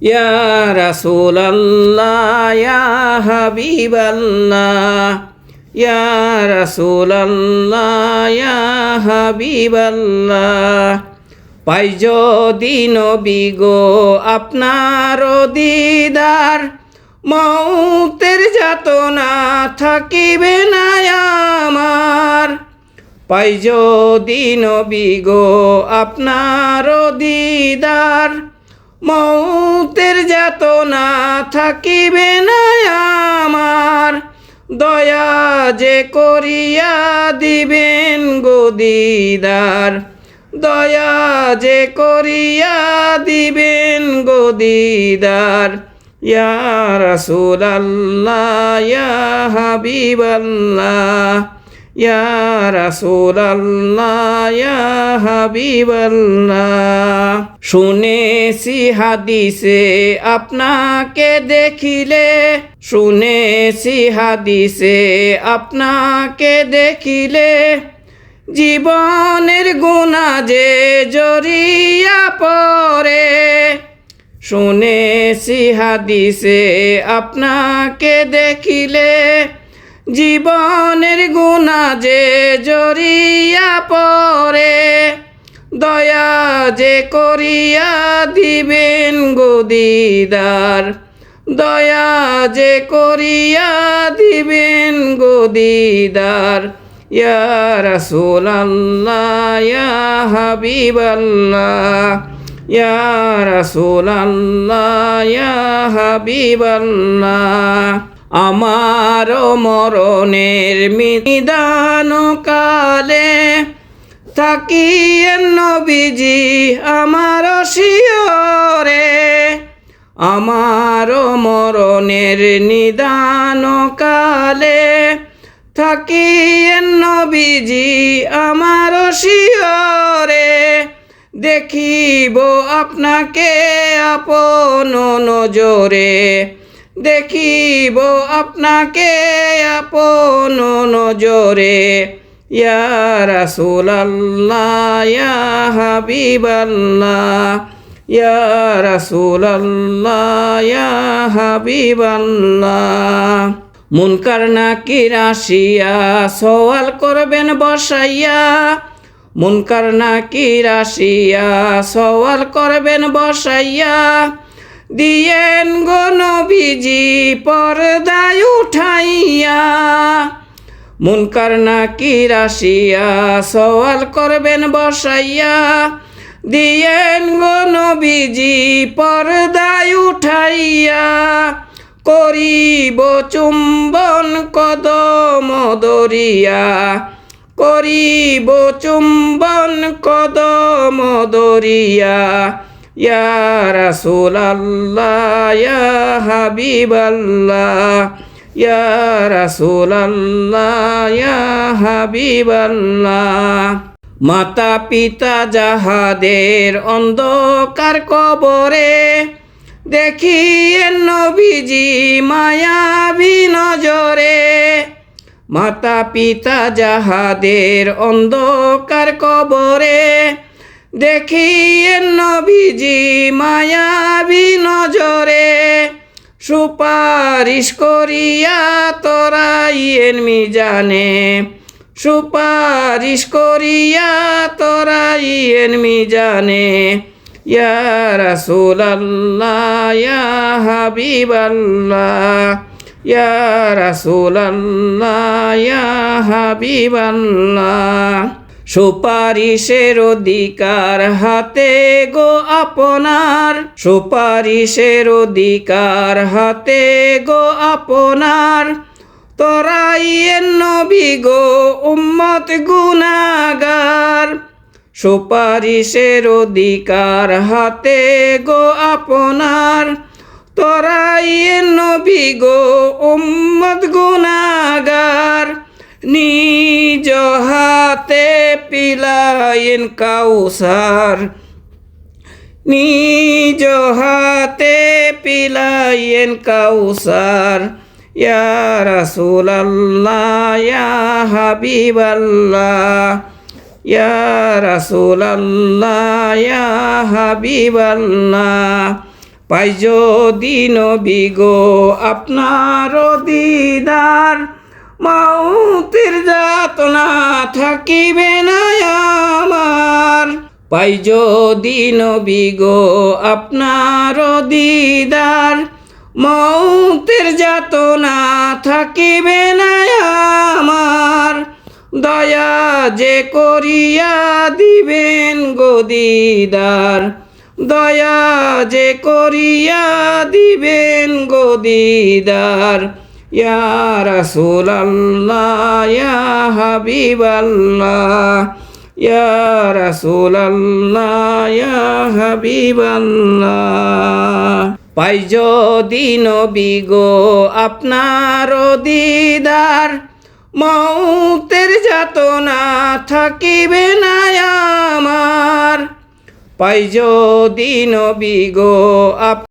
ইয়া রাসূলাল্লাহ ইয়া হাবিবাল্লাহ ইয়া রাসূলাল্লাহ ইয়া হাবিবাল্লাহ পাই যদি নবী গো আপনার দিদার মৌতের যাতনা থাকিবে না আমার পাই যদি নবী গো আপনার দিদার মৌতের যাতনা থাকিবে না আমার দয়া যে করিয়া দিবেন গো দিদার দয়া যে করিয়া দিবেন গো দিদার ইয়া রাসূলাল্লাহ ইয়া হাবিবাল্লাহ ইয়া রাসূলাল্লাহ ইয়া হাবিবাল্লাহ শুনেছি হাদিসে আপনাকে দেখিলে শুনেছি হাদিসে আপনাকে দেখিলে জীবনের গুনাহ যে জড়িয়া পড়ে শুনেছি হাদিসে আপনাকে দেখিলে জীবনের গুনাহ যে জড়িয়া পড়ে দয়া যে করিয়া দিবেন গো দিদার দয়া যে করিয়া দিবেন গো দিদার ইয়া রাসূলাল্লাহ ইয়া হাবিবাল্লাহ ইয়া রাসূলাল্লাহ ইয়া হাবিবাল্লাহ আমার মরণের নিদান কালে থাকিয়েন নবীজি আমার শিয়রে আমার মরণের নিদান কালে থাকিয়েন নবীজি আমার শিয়রে দেখিব আপনাকে আপন নজরে দেখিব আপনাকে আপন নজরে ইয়া রাসূলাল্লাহ ইয়া হাবিবাল্লাহ ইয়া রাসূলাল্লাহ ইয়া হাবিবাল্লাহ মুনকার নাকির আসিয়া সওয়াল করবেন বসাইয়া মুনকার নাকির আসিয়া সওয়াল করবেন বসাইয়া দিয়েন গো নবীজি পর্দায় উঠাইয়া মুনকার নাকির আসিয়া সওয়াল করবেন বসাইয়া দিয়েন গো নবীজি পর্দায় উঠাইয়া করিব চুম্বন কদম দরিয়া করিব চুম্বন কদম দরিয়া ইয়া রাসূলাল্লাহ ইয়া হাবিবাল্লাহ ইয়া রাসূলাল্লাহ ইয়া হাবিবাল্লাহ মাতা পিতা যাহাদের অন্ধকার কবরে দেখিয়েন নবীজি মায়াবী নজরে মাতা পিতা যাহাদের অন্ধকার কবরে দেখিয়েন নবীজি মায়াবী নজরে সুপারিশ করিয়া তরাইয়েন মিজানে সুপারিশ করিয়া তরাইয়েন মিজানে ইয়া রাসূলাল্লাহ ইয়া হাবিবাল্লাহ ইয়া রাসূলাল্লাহ ইয়া হাবিবাল্লাহ সুপারিশের অধিকার হাতে গো আপনার সুপারিশের অধিকার হাতে গো আপনার তরাইয়েন নবী গো উম্মত গুনাহগার সুপারিশের অধিকার হাতে গো আপনার তরাইয়েন নবী গো উম্মত গুনাহগার নিজ হাতে পিলায়েন কাউসার নিজ হাতে পিলায়েন কাউসার ইয়া রাসূলাল্লাহ ইয়া হাবিবাল্লাহ ইয়া রাসূলাল্লাহ ইয়া হাবিবাল্লাহ পাই যদি নবী গো আপনার দিদার, মৌতের যাতনা থাকিবে না আমার। পাই যদি নবী গো আপনার দিদার, মৌতের যাতনা থাকিবে না আমার। দয়া যে করিয়া দিবেন গো দিদার, দয়া যে করিয়া দিবেন গো দিদার। ইয়া রাসূলাল্লাহ ইয়া হাবিবাল্লাহ, ইয়া রাসূলাল্লাহ ইয়া হাবিবাল্লাহ। পাই যদি নবী গো আপনার দিদার, মৌতের যাতনা থাকিবে না আমার। পাই যদি নবী গো